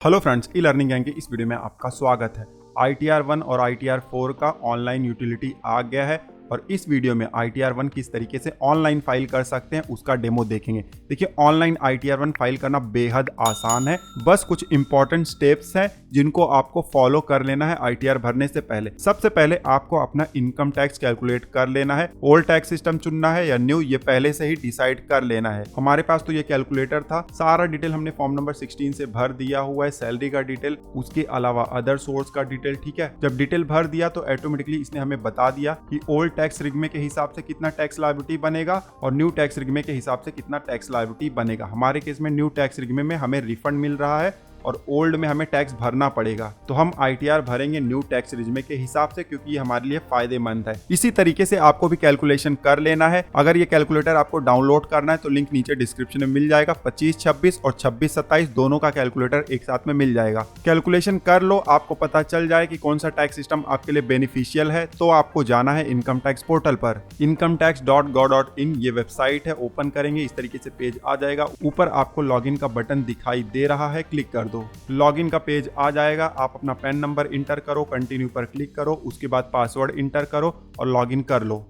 Hello friends, e learning gang के इस video में आपका स्वागत है। ITR 1 और ITR 4 का ऑनलाइन यूटिलिटी आ गया है और इस वीडियो में ITR 1 किस तरीके से ऑनलाइन फाइल कर सकते हैं उसका डेमो देखेंगे। देखिए, ऑनलाइन ITR 1 फाइल करना बेहद आसान है। बस कुछ इंपॉर्टेंट स्टेप्स हैं जिनको आपको फॉलो कर लेना है ITR भरने से पहले। सबसे पहले आपको अपना इनकम टैक्स कैलकुलेट कर लेना है। ओल्ड टैक्स सिस्टम चुनना है या न्यू, ये पहले से ही डिसाइड कर लेना है। हमारे पास तो ये कैलकुलेटर था, सारा डिटेल हमने फॉर्म नंबर 16 से भर दिया हुआ है। सैलरी का डिटेल, उसके अलावा अदर सोर्स का डिटेल। ठीक है, जब डिटेल भर दिया तो ऑटोमेटिकली इसने हमें बता दिया कि ओल्ड टैक्स रिग्मे के हिसाब से कितना टैक्स लायबिलिटी बनेगा और न्यू टैक्स रिग्मे के हिसाब से कितना टैक्स लायबिलिटी बनेगा। हमारे केस में न्यू टैक्स रिग्मे में हमें रिफंड मिल रहा है और ओल्ड में हमें टैक्स भरना पड़ेगा, तो हम ITR भरेंगे न्यू टैक्स रिज्मे के हिसाब से, क्योंकि ये हमारे लिए फायदेमंद है। इसी तरीके से आपको भी कैलकुलेशन कर लेना है। अगर ये कैलकुलेटर आपको डाउनलोड करना है तो लिंक नीचे डिस्क्रिप्शन में मिल जाएगा। 25-26 और 26-27 दोनों का कैलकुलेटर एक साथ में मिल जाएगा। कैलकुलेशन कर लो, आपको पता चल जाए कि कौन सा टैक्स सिस्टम आपके लिए बेनिफिशियल है, तो आपको जाना है इनकम टैक्स पोर्टल पर। incometax.gov.in ये वेबसाइट है, ओपन करेंगे इस तरीके से पेज आ जाएगा। ऊपर आपको लॉगिन का बटन दिखाई दे रहा है, क्लिक कर दो। लॉगिन का पेज आ जाएगा। आप अपना पैन नंबर इंटर करो, कंटिन्यू पर क्लिक करो, उसके बाद पासवर्ड इंटर करो और लॉगिन कर लो।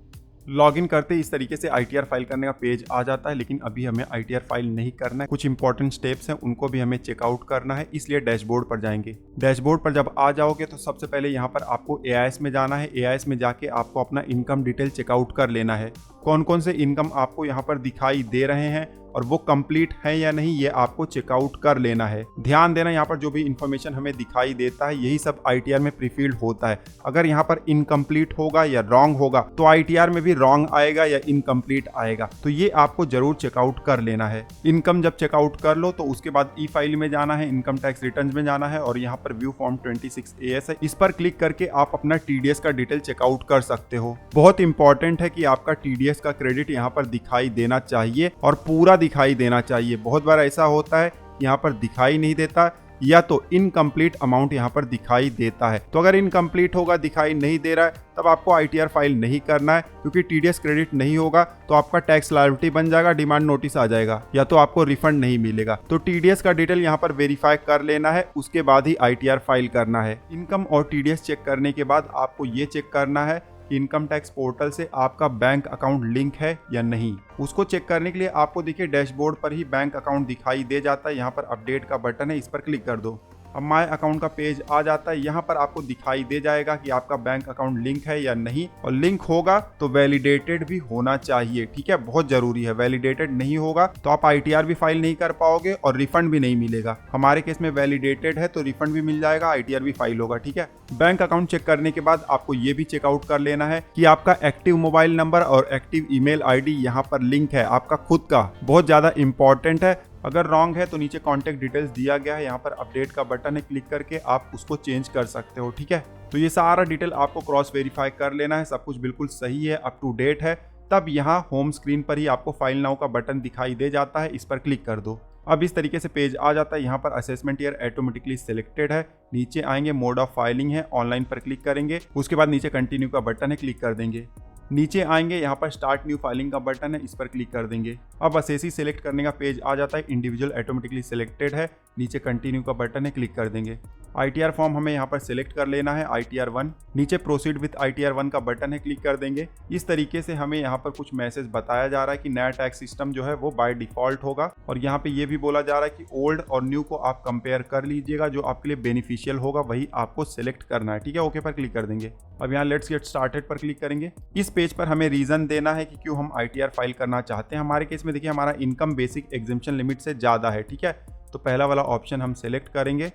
लॉगिन करते इस तरीके से ITR फाइल करने का पेज आ जाता है, लेकिन अभी हमें ITR फाइल नहीं करना है। कुछ इंपॉर्टेंट स्टेप्स हैं, उनको भी हमें चेकआउट करना है, इसलिए डैशबोर्ड पर जाएंगे। डैशबोर्ड पर जब आ जाओगे तो सबसे पहले यहाँ पर आपको AIS में जाना है। AIS में जाके आपको अपना इनकम डिटेल चेकआउट कर लेना है। कौन कौन से इनकम आपको यहाँ पर दिखाई दे रहे हैं और वो कंप्लीट है या नहीं, ये आपको चेकआउट कर लेना है। ध्यान देना, यहाँ पर जो भी इंफॉर्मेशन हमें दिखाई देता है यही सब ITR में प्रीफिल्ड होता है। अगर यहाँ पर इनकम्प्लीट होगा या रॉन्ग होगा तो ITR में भी रॉन्ग आएगा या इनकम्प्लीट आएगा, तो ये आपको जरूर चेकआउट कर लेना है। इनकम जब चेकआउट कर लो तो उसके बाद ई फाइल में जाना है, इनकम टैक्स रिटर्न में जाना है और यहाँ पर व्यू फॉर्म 26AS है, इस पर क्लिक करके आप अपना TDS का डिटेल चेकआउट कर सकते हो। बहुत इंपॉर्टेंट है कि आपका TDS का क्रेडिट यहाँ पर दिखाई देना चाहिए और पूरा दिखाई देना चाहिए। बहुत बार ऐसा होता है यहाँ पर दिखाई नहीं देता या तो इनकम्प्लीट अमाउंट यहाँ पर दिखाई देता है। तो अगर इनकम्प्लीट होगा, दिखाई नहीं दे रहा है, तब आपको ITR फाइल नहीं करना है, क्योंकि TDS क्रेडिट नहीं होगा तो आपका टैक्स लायबिलिटी बन जाएगा, डिमांड नोटिस आ जाएगा या तो आपको रिफंड नहीं मिलेगा। तो TDS का डिटेल यहाँ पर वेरीफाई कर लेना है, उसके बाद ही ITR फाइल करना है। इनकम और TDS चेक करने के बाद आपको ये चेक करना है इनकम टैक्स पोर्टल से आपका बैंक अकाउंट लिंक है या नहीं। उसको चेक करने के लिए आपको देखिए डैशबोर्ड पर ही बैंक अकाउंट दिखाई दे जाता है। यहाँ पर अपडेट का बटन है, इस पर क्लिक कर दो। अब माय अकाउंट का पेज आ जाता है। यहाँ पर आपको दिखाई दे जाएगा कि आपका बैंक अकाउंट लिंक है या नहीं, और लिंक होगा तो वैलिडेटेड भी होना चाहिए। ठीक है, बहुत जरूरी है। वैलिडेटेड नहीं होगा तो आप ITR भी फाइल नहीं कर पाओगे और रिफंड भी नहीं मिलेगा। हमारे केस में वैलिडेटेड है तो रिफंड भी मिल जाएगा, ITR भी फाइल होगा। ठीक है, बैंक अकाउंट चेक करने के बाद आपको ये भी चेकआउट कर लेना है कि आपका एक्टिव मोबाइल नंबर और एक्टिव ईमेल ID यहाँ पर लिंक है, आपका खुद का। बहुत ज्यादा इंपॉर्टेंट है। अगर रॉन्ग है तो नीचे कॉन्टेक्ट डिटेल्स दिया गया है, यहाँ पर अपडेट का बटन है, क्लिक करके आप उसको चेंज कर सकते हो। ठीक है, तो ये सारा डिटेल आपको क्रॉस वेरीफाई कर लेना है, सब कुछ बिल्कुल सही है, अप टू डेट है। तब यहाँ होम स्क्रीन पर ही आपको फाइल नाउ का बटन दिखाई दे जाता है, इस पर क्लिक कर दो। अब इस तरीके से पेज आ जाता है। यहाँ पर असेसमेंट ईयर ऑटोमेटिकली सिलेक्टेड है। नीचे आएंगे, मोड ऑफ फाइलिंग है, ऑनलाइन पर क्लिक करेंगे, उसके बाद नीचे कंटिन्यू का बटन है, क्लिक कर देंगे। नीचे आएंगे, यहाँ पर स्टार्ट न्यू फाइलिंग का बटन है, इस पर क्लिक कर देंगे। अब असेसी सिलेक्ट करने का पेज आ जाता है। इंडिविजुअल ऑटोमेटिकली सिलेक्टेड है, नीचे कंटिन्यू का बटन है, क्लिक कर देंगे। ITR फॉर्म हमें यहाँ पर सिलेक्ट कर लेना है, ITR 1। नीचे प्रोसीड विथ ITR 1 का बटन है, क्लिक कर देंगे। इस तरीके से हमें यहाँ पर कुछ मैसेज बताया जा रहा है कि नया टैक्स सिस्टम जो है वो बाय डिफॉल्ट होगा, और यहाँ पे ये भी बोला जा रहा है कि ओल्ड और न्यू को आप कंपेयर कर लीजिएगा, जो आपके लिए बेनिफिशियल होगा वही आपको सिलेक्ट करना है। ठीक है, ओके पर क्लिक कर देंगे। अब यहाँ लेट्स गेट स्टार्टेड पर क्लिक करेंगे। इस पेज पर हमें रीजन देना है कि क्यों हम ITR फाइल करना चाहते हैं। हमारे केस में देखिए हमारा इनकम बेसिक एग्जेम्पशन लिमिट से ज़्यादा है। ठीक है, तो पहला वाला ऑप्शन हम सेलेक्ट करेंगे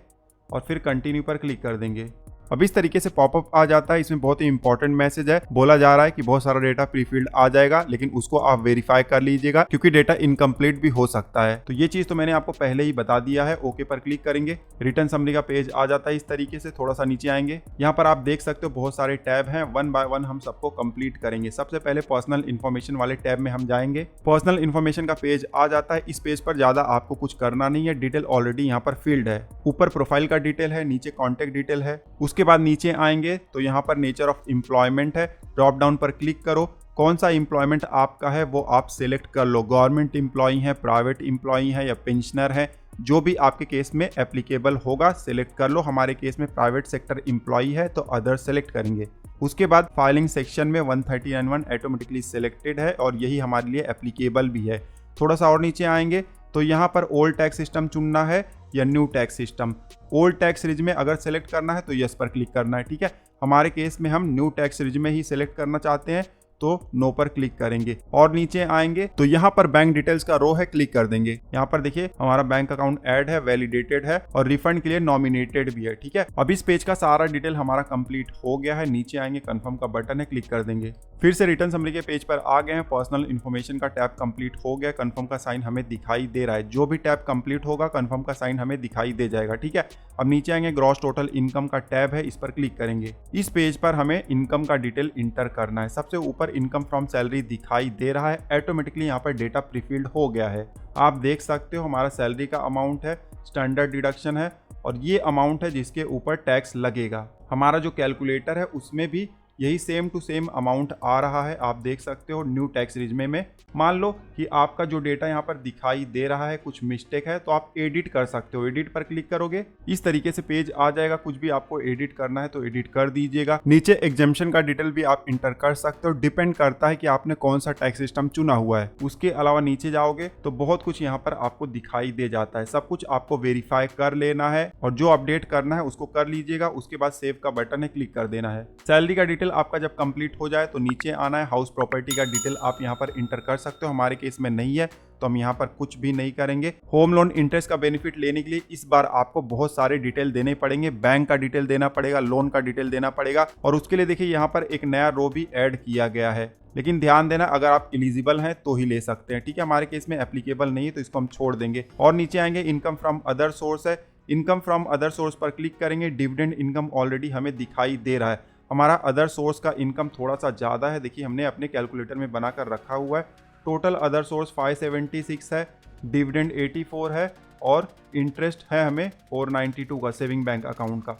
और फिर कंटिन्यू पर क्लिक कर देंगे। अब इस तरीके से पॉपअप आ जाता है। इसमें बहुत ही इंपॉर्टेंट मैसेज है, बोला जा रहा है कि बहुत सारा डेटा प्रीफिल्ड आ जाएगा, लेकिन उसको आप वेरीफाई कर लीजिएगा, क्योंकि डेटा इनकम्प्लीट भी हो सकता है। तो ये चीज तो मैंने आपको पहले ही बता दिया है। ओके पर क्लिक करेंगे, रिटर्न समरी का पेज आ जाता है। इस तरीके से थोड़ा सा नीचे आएंगे, यहाँ पर आप देख सकते हो बहुत सारे टैब हैं, वन बाय वन हम सबको कंप्लीट करेंगे। सबसे पहले पर्सनल इन्फॉर्मेशन वाले टैब में हम जाएंगे। पर्सनल इन्फॉर्मेशन का पेज आ जाता है। इस पेज पर ज्यादा आपको कुछ करना नहीं है, डिटेल ऑलरेडी यहाँ पर फील्ड है। ऊपर प्रोफाइल का डिटेल है, नीचे कॉन्टेक्ट डिटेल है। उसके बाद नीचे आएंगे तो यहाँ पर नेचर ऑफ एम्प्लॉयमेंट है, ड्रॉप डाउन पर क्लिक करो। कौन सा एम्प्लॉयमेंट आपका है वो आप सिलेक्ट कर लो। गवर्नमेंट एम्प्लॉई है, प्राइवेट एम्प्लॉई है या पेंशनर है, जो भी आपके केस में एप्लीकेबल होगा सिलेक्ट कर लो। हमारे केस में प्राइवेट सेक्टर एम्प्लॉई है तो अदर सेलेक्ट करेंगे। उसके बाद फाइलिंग सेक्शन में 139(1) ऑटोमेटिकली सिलेक्टेड है और यही हमारे लिए एप्लीकेबल भी है। थोड़ा सा और नीचे आएंगे तो यहाँ पर ओल्ड टैक्स सिस्टम चुनना है या new tax system. Old tax ridge में अगर सेलेक्ट करना है तो यस पर क्लिक करना है, ठीक है। हमारे केस में हम न्यू टैक्स रिज में ही सिलेक्ट करना चाहते हैं तो नो पर क्लिक करेंगे। और नीचे आएंगे तो यहाँ पर बैंक डिटेल्स का रो है, क्लिक कर देंगे। यहाँ पर देखिए हमारा बैंक अकाउंट ऐड है, वैलिडेटेड है और रिफंड के लिए नॉमिनेटेड भी है, ठीक है। अब इस पेज का सारा डिटेल हमारा कंप्लीट हो गया है। नीचे आएंगे, कंफर्म का बटन है, क्लिक कर देंगे। फिर से रिटर्न समरी के पेज पर आ गए हैं। पर्सनल इन्फॉर्मेशन का टैब कंप्लीट हो गया, कंफर्म का साइन हमें दिखाई दे रहा है। जो भी टैब कंप्लीट होगा कंफर्म का साइन हमें दिखाई दे जाएगा, ठीक है। अब नीचे आएंगे, ग्रॉस टोटल इनकम का टैब है, इस पर क्लिक करेंगे। इस पेज पर हमें इनकम का डिटेल इंटर करना है। सबसे ऊपर इनकम फ्रॉम सैलरी दिखाई दे रहा है, ऑटोमेटिकली यहाँ पर डेटा प्रीफिल्ड हो गया है। आप देख सकते हो हमारा सैलरी का अमाउंट है, स्टैंडर्ड डिडक्शन है और ये अमाउंट है जिसके ऊपर टैक्स लगेगा। हमारा जो कैलकुलेटर है उसमें भी यही सेम टू सेम अमाउंट आ रहा है। आप देख सकते हो न्यू टैक्स रिज्यूमे में मान लो कि आपका जो डेटा यहाँ पर दिखाई दे रहा है कुछ मिस्टेक है तो आप एडिट कर सकते हो। एडिट पर क्लिक करोगे इस तरीके से पेज आ जाएगा। कुछ भी आपको एडिट करना है तो एडिट कर दीजिएगा। नीचे एग्जेम्पशन का डिटेल भी आप इंटर कर सकते हो, डिपेंड करता है कि आपने कौन सा टैक्स सिस्टम चुना हुआ है। उसके अलावा नीचे जाओगे तो बहुत कुछ यहाँ पर आपको दिखाई दे जाता है। सब कुछ आपको वेरीफाई कर लेना है और जो अपडेट करना है उसको कर लीजिएगा। उसके बाद सेव का बटन है, क्लिक कर देना है। सैलरी का डिटेल आपका जब कंप्लीट हो जाए तो नीचे आना है। हाउस प्रॉपर्टी का डिटेल आप यहाँ पर इंटर कर सकते हो। हमारे केस में नहीं है तो हम यहाँ पर कुछ भी नहीं करेंगे। होम लोन इंटरेस्ट का बेनिफिट लेने के लिए इस बार आपको बहुत सारे डिटेल देने पड़ेंगे। बैंक का डिटेल देना पड़ेगा, लोन का डिटेल देना पड़ेगा और उसके लिए देखिए यहाँ पर एक नया रो भी ऐड किया गया है। लेकिन ध्यान देना अगर आप एलिजिबल हैं तो ही ले सकते हैं, ठीक है। हमारे केस में एप्लीकेबल नहीं है तो इसको हम छोड़ देंगे। और नीचे आएंगे, इनकम फ्रॉम अदर सोर्स है। इनकम फ्रॉम अदर सोर्स पर क्लिक करेंगे। डिविडेंड इनकम ऑलरेडी हमें दिखाई दे रहा है। हमारा अदर सोर्स का इनकम थोड़ा सा ज़्यादा है, देखिए हमने अपने कैलकुलेटर में बनाकर रखा हुआ है। टोटल अदर सोर्स 576 है, डिविडेंड 84 है और इंटरेस्ट है हमें 492 का सेविंग बैंक अकाउंट का।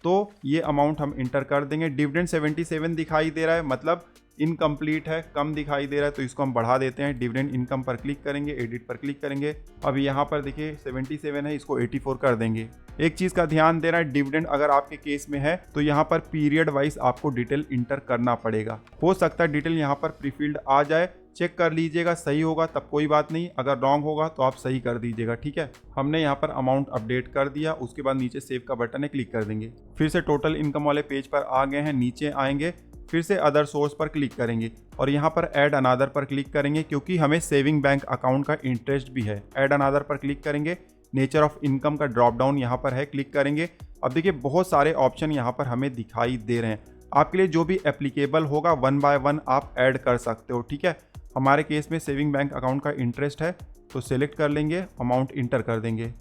तो ये अमाउंट हम इंटर कर देंगे। डिविडेंड 77 दिखाई दे रहा है, मतलब इनकम्प्लीट है, कम दिखाई दे रहा है तो इसको हम बढ़ा देते हैं। डिविडेंड इनकम पर क्लिक करेंगे, एडिट पर क्लिक करेंगे। अब यहाँ पर देखिए 77 है, इसको 84 कर देंगे। एक चीज़ का ध्यान देना है, डिविडेंड अगर आपके केस में है तो यहाँ पर पीरियड वाइज आपको डिटेल इंटर करना पड़ेगा। हो सकता है डिटेल यहाँ पर प्रीफिल्ड आ जाए, चेक कर लीजिएगा। सही होगा तब कोई बात नहीं, अगर रॉन्ग होगा तो आप सही कर दीजिएगा, ठीक है। हमने यहाँ पर अमाउंट अपडेट कर दिया। उसके बाद नीचे सेव का बटन है, क्लिक कर देंगे। फिर से टोटल इनकम वाले पेज पर आ गए हैं। नीचे आएंगे, फिर से अदर सोर्स पर क्लिक करेंगे और यहाँ पर ऐड अनादर पर क्लिक करेंगे क्योंकि हमें सेविंग बैंक अकाउंट का इंटरेस्ट भी है। ऐड अनादर पर क्लिक करेंगे। नेचर ऑफ इनकम का ड्रॉप डाउन यहाँ पर है, क्लिक करेंगे। अब देखिए बहुत सारे ऑप्शन यहाँ पर हमें दिखाई दे रहे हैं। आपके लिए जो भी एप्लीकेबल होगा 1 बाय 1 आप ऐड कर सकते हो, ठीक है। हमारे केस में सेविंग बैंक अकाउंट का इंटरेस्ट है तो सिलेक्ट कर लेंगे, अमाउंट इंटर कर देंगे।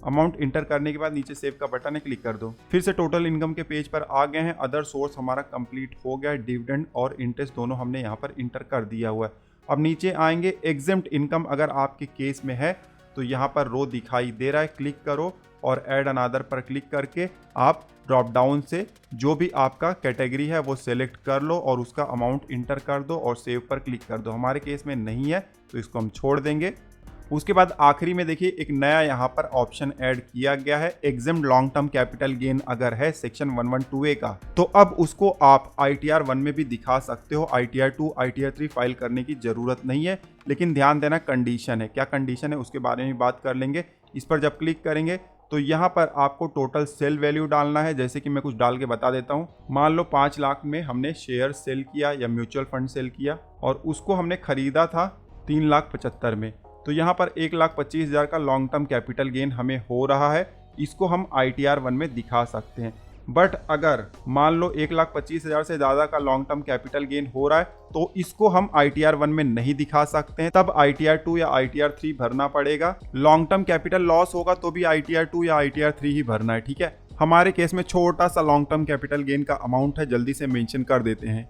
अमाउंट इंटर करने के बाद नीचे सेव का बटन है, क्लिक कर दो। फिर से टोटल इनकम के पेज पर आ गए हैं। अदर सोर्स हमारा कंप्लीट हो गया है। डिविडेंड और इंटरेस्ट दोनों हमने यहाँ पर इंटर कर दिया हुआ है। अब नीचे आएंगे, एग्जेम्प्ट इनकम अगर आपके केस में है तो यहाँ पर रो दिखाई दे रहा है, क्लिक करो और ऐड अनादर पर क्लिक करके आप ड्रॉप डाउन से जो भी आपका कैटेगरी है वो सिलेक्ट कर लो और उसका अमाउंट इंटर कर दो और सेव पर क्लिक कर दो। हमारे केस में नहीं है तो इसको हम छोड़ देंगे। उसके बाद आखिरी में देखिए एक नया यहाँ पर ऑप्शन ऐड किया गया है, exempt long term capital gain अगर है सेक्शन 112A का, तो अब उसको आप ITR 1 में भी दिखा सकते हो। ITR 2, ITR 3 फाइल करने की जरूरत नहीं है, लेकिन ध्यान देना कंडीशन है। क्या कंडीशन है उसके बारे में बात कर लेंगे। इस पर जब क्लिक करेंगे तो यहाँ पर आपको टोटल सेल वैल्यू डालना है। जैसे कि मैं कुछ डाल के बता देता हूँ। मान लो 5 लाख में हमने शेयर सेल किया या म्यूचुअल फंड सेल किया और उसको हमने खरीदा था 3,75,000 में, तो यहाँ पर 1,25,000 का लॉन्ग टर्म कैपिटल गेन हमें हो रहा है। इसको हम ITR 1 में दिखा सकते हैं। बट अगर मान लो 1,25,000 से ज़्यादा का लॉन्ग टर्म कैपिटल गेन हो रहा है तो इसको हम ITR 1 में नहीं दिखा सकते हैं, तब ITR 2 या ITR 3 भरना पड़ेगा। लॉन्ग टर्म कैपिटल लॉस होगा तो भी ITR 2 या ITR 3 ही भरना है, ठीक है। हमारे केस में छोटा सा लॉन्ग टर्म कैपिटल गेन का अमाउंट है, जल्दी से मेंशन कर देते हैं।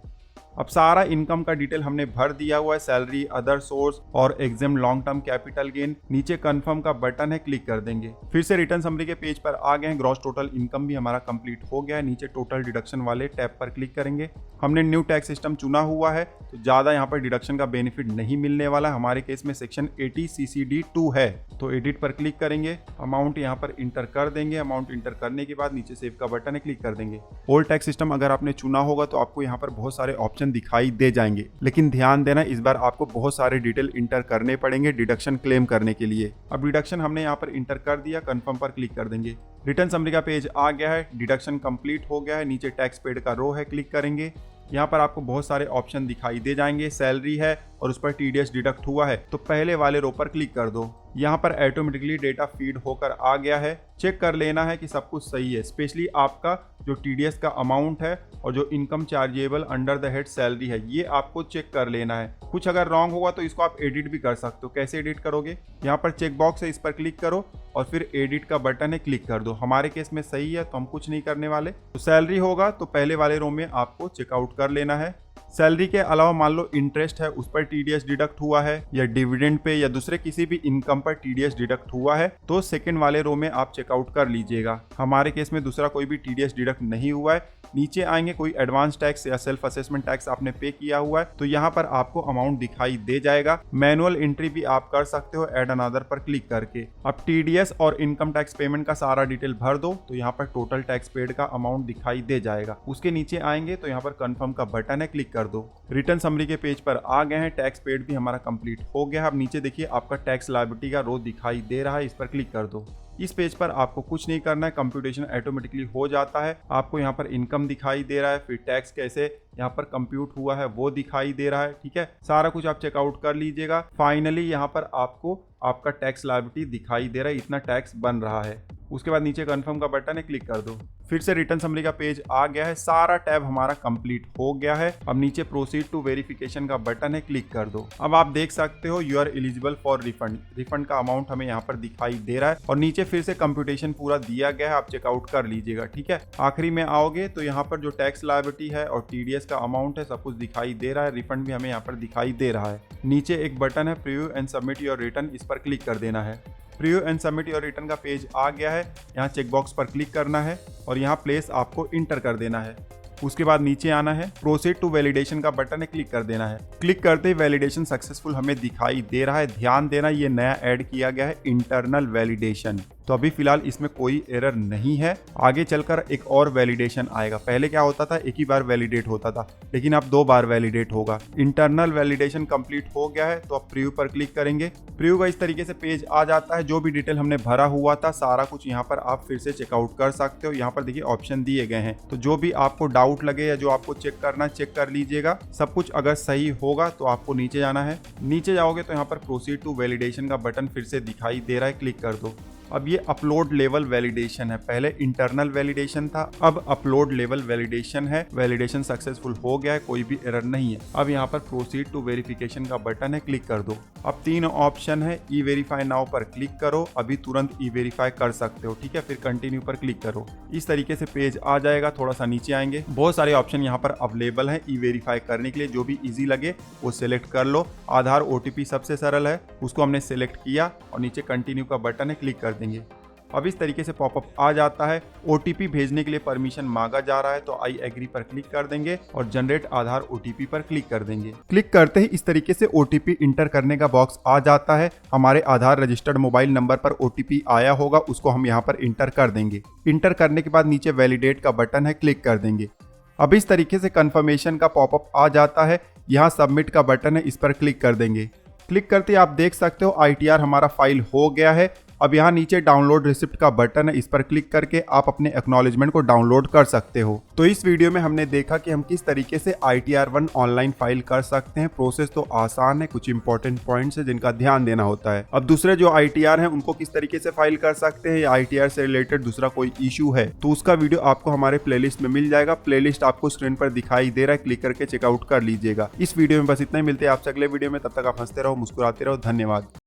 अब सारा इनकम का डिटेल हमने भर दिया हुआ है, सैलरी, अदर सोर्स और exam long term capital gain. नीचे कंफर्म का बटन है, क्लिक कर देंगे। फिर से रिटर्न समरी के पेज पर आ गए हैं। ग्रॉस टोटल इनकम भी हमारा कंप्लीट हो गया है। नीचे टोटल डिडक्शन वाले टैब पर क्लिक करेंगे। हमने न्यू टैक्स सिस्टम चुना हुआ है तो ज्यादा यहाँ पर डिडक्शन का बेनिफिट नहीं मिलने वाला। हमारे केस में सेक्शन 80 CCD 2 है, तो एडिट पर क्लिक करेंगे। अमाउंट यहाँ पर इंटर कर देंगे। अमाउंट इंटर करने के बाद नीचे सेव का बटन है, क्लिक कर देंगे। ओल्ड टैक्स सिस्टम अगर आपने चुना होगा तो आपको यहाँ पर बहुत सारे ऑप्शन दिखाई दे जाएंगे, लेकिन ध्यान देना इस बार आपको बहुत सारे डिटेल इंटर करने पड़ेंगे डिडक्शन क्लेम करने के लिए। अब डिडक्शन हमने यहाँ पर इंटर कर दिया, कंफर्म पर क्लिक कर देंगे। रिटर्न समरी का पेज आ गया है, डिडक्शन कंप्लीट हो गया है। नीचे टैक्स पेड का रो है, क्लिक करेंगे। यहाँ पर आपको बहुत सारे ऑप्शन दिखाई दे जाएंगे। सैलरी है और उस पर TDS डिडक्ट हुआ है तो पहले वाले रो पर क्लिक कर दो। यहाँ पर ऑटोमेटिकली डेटा फीड होकर आ गया है। चेक कर लेना है कि सब कुछ सही है, स्पेशली आपका जो TDS का अमाउंट है और जो income chargeable under the head salary है, ये आपको चेक कर लेना है। कुछ अगर रॉन्ग होगा तो इसको आप एडिट भी कर सकते हो। कैसे एडिट करोगे, यहाँ पर चेक बॉक्स है, इस पर क्लिक करो और फिर एडिट का बटन है, क्लिक कर दो। हमारे केस में सही है तो हम कुछ नहीं करने वाले। तो सैलरी होगा तो पहले वाले रो में आपको चेकआउट कर लेना है। सैलरी के अलावा मान लो इंटरेस्ट है, उस पर TDS डिडक्ट हुआ है, या डिविडेंड पे या दूसरे किसी भी इनकम पर TDS डिडक्ट हुआ है तो सेकंड वाले रो में आप चेकआउट कर लीजिएगा। हमारे केस में दूसरा कोई भी TDS डिडक्ट नहीं हुआ है। नीचे आएंगे, कोई एडवांस टैक्स या सेल्फ असेसमेंट टैक्स आपने पे किया हुआ है तो यहाँ पर आपको अमाउंट दिखाई दे जाएगा। मैनुअल एंट्री भी आप कर सकते हो ऐड अनदर पर क्लिक करके। अब TDS और इनकम टैक्स पेमेंट का सारा डिटेल भर दो तो यहाँ पर टोटल टैक्स पेड का अमाउंट दिखाई दे जाएगा। उसके नीचे आएंगे तो यहाँ पर कंफर्म का बटन है, क्लिक कर दो। रिटर्न समरी के पेज पर आ गए हैं। टैक्स पेड भी हमारा कंप्लीट हो गया है। अब नीचे देखिए आपका टैक्स लायबिलिटी का रो दिखाई दे रहा है, इस पर क्लिक कर दो। इस पेज पर आपको कुछ नहीं करना है, कंप्यूटेशन ऑटोमेटिकली हो जाता है। आपको यहाँ पर इनकम दिखाई दे रहा है, फिर टैक्स कैसे यहाँ पर कंप्यूट हुआ है वो दिखाई दे रहा है। ठीक है, सारा कुछ आप चेकआउट कर लीजिएगा। फाइनली यहाँ पर आपको आपका टैक्स लायबिलिटी दिखाई दे रहा है, इतना टैक्स बन रहा है। उसके बाद नीचे कंफर्म का बटन है, क्लिक कर दो। फिर से रिटर्न समरी का पेज आ गया है। सारा टैब हमारा कंप्लीट हो गया है। अब नीचे प्रोसीड टू वेरिफिकेशन का बटन है, क्लिक कर दो। अब आप देख सकते हो you are eligible for refund. Refund का अमाउंट हमें यहाँ पर दिखाई दे रहा है और नीचे फिर से कंप्यूटेशन पूरा दिया गया है, आप चेकआउट कर लीजिएगा। ठीक है, आखिरी में आओगे तो यहाँ पर जो टैक्स लायबिलिटी है और TDS का अमाउंट है सब कुछ दिखाई दे रहा है। रिफंड भी हमें यहाँ पर दिखाई दे रहा है। नीचे एक बटन है preview and submit your return, इस पर क्लिक कर देना है। Preview and submit your return का पेज आ गया है। यहाँ चेकबॉक्स पर क्लिक करना है और यहाँ प्लेस आपको इंटर कर देना है। उसके बाद नीचे आना है, प्रोसीड टू वैलिडेशन का बटन है, क्लिक कर देना है। क्लिक करते ही वैलिडेशन सक्सेसफुल हमें दिखाई दे रहा है। ध्यान देना ये नया ऐड किया गया है इंटरनल वैलिडेशन, तो अभी फिलहाल इसमें कोई एरर नहीं है। आगे चलकर एक और वैलिडेशन आएगा। पहले क्या होता था, एक ही बार वैलिडेट होता था, लेकिन अब 2 बार वैलिडेट होगा। इंटरनल वैलिडेशन कंप्लीट हो गया है तो अब प्रीव्यू पर क्लिक करेंगे। प्रीव्यू का इस तरीके से पेज आ जाता है। जो भी डिटेल हमने भरा हुआ था सारा कुछ यहाँ पर आप फिर से चेकआउट कर सकते हो। यहाँ पर देखिए ऑप्शन दिए गए हैं, तो जो भी आपको डाउट लगे या जो आपको चेक करना चेक कर लीजिएगा। सब कुछ अगर सही होगा तो आपको नीचे जाना है। नीचे जाओगे तो यहाँ पर प्रोसीड टू वैलिडेशन का बटन फिर से दिखाई दे रहा है, क्लिक कर दो। अब ये अपलोड लेवल वैलिडेशन है, पहले इंटरनल वैलिडेशन था, अब अपलोड लेवल वैलिडेशन है। वैलिडेशन सक्सेसफुल हो गया है, कोई भी एरर नहीं है। अब यहाँ पर प्रोसीड टू वेरिफिकेशन का बटन है, क्लिक कर दो। अब 3 ऑप्शन है, ई वेरीफाई नाउ पर क्लिक करो, अभी तुरंत ई वेरीफाई कर सकते हो। ठीक है, फिर कंटिन्यू पर क्लिक करो। इस तरीके से पेज आ जाएगा। थोड़ा सा नीचे आएंगे, बहुत सारे ऑप्शन यहाँ पर अवेलेबल है ई वेरीफाई करने के लिए। जो भी इजी लगे वो सिलेक्ट कर लो। आधार OTP सबसे सरल है, उसको हमने सिलेक्ट किया और नीचे कंटिन्यू का बटन है, क्लिक कर देंगे। अब इस तरीके से पॉपअप आ जाता है। OTP भेजने के लिए परमिशन मांगा जा रहा है तो आई एग्री पर क्लिक कर देंगे और जनरेट आधार OTP पर क्लिक कर देंगे। क्लिक करते ही इस तरीके से OTP इंटर करने का बॉक्स आ जाता है। हमारे आधार रजिस्टर्ड मोबाइल नंबर पर OTP आया होगा, उसको हम यहाँ पर इंटर कर देंगे। इंटर करने के बाद नीचे वैलिडेट का बटन है, क्लिक कर देंगे। अब इस तरीके से कंफर्मेशन का पॉपअप आ जाता है। यहाँ सबमिट का बटन है, इस पर क्लिक कर देंगे। क्लिक करते आप देख सकते हो ITR हमारा फाइल हो गया है। अब यहाँ नीचे डाउनलोड रिसिप्ट का बटन है, इस पर क्लिक करके आप अपने एक्नॉलेजमेंट को डाउनलोड कर सकते हो। तो इस वीडियो में हमने देखा कि हम किस तरीके से ITR 1 ऑनलाइन फाइल कर सकते हैं। प्रोसेस तो आसान है, कुछ इंपॉर्टेंट पॉइंट्स है जिनका ध्यान देना होता है। अब दूसरे जो ITR हैं उनको किस तरीके से फाइल कर सकते हैं या ITR से रिलेटेड दूसरा कोई इशू है तो उसका वीडियो आपको हमारे प्लेलिस्ट में मिल जाएगा। प्लेलिस्ट आपको स्क्रीन पर दिखाई दे रहा है, क्लिक करके चेकआउट कर लीजिएगा। इस वीडियो में बस इतना ही, मिलते हैं आपसे अगले वीडियो में। तब तक आप हंसते रहो, मुस्कुराते रहो। धन्यवाद।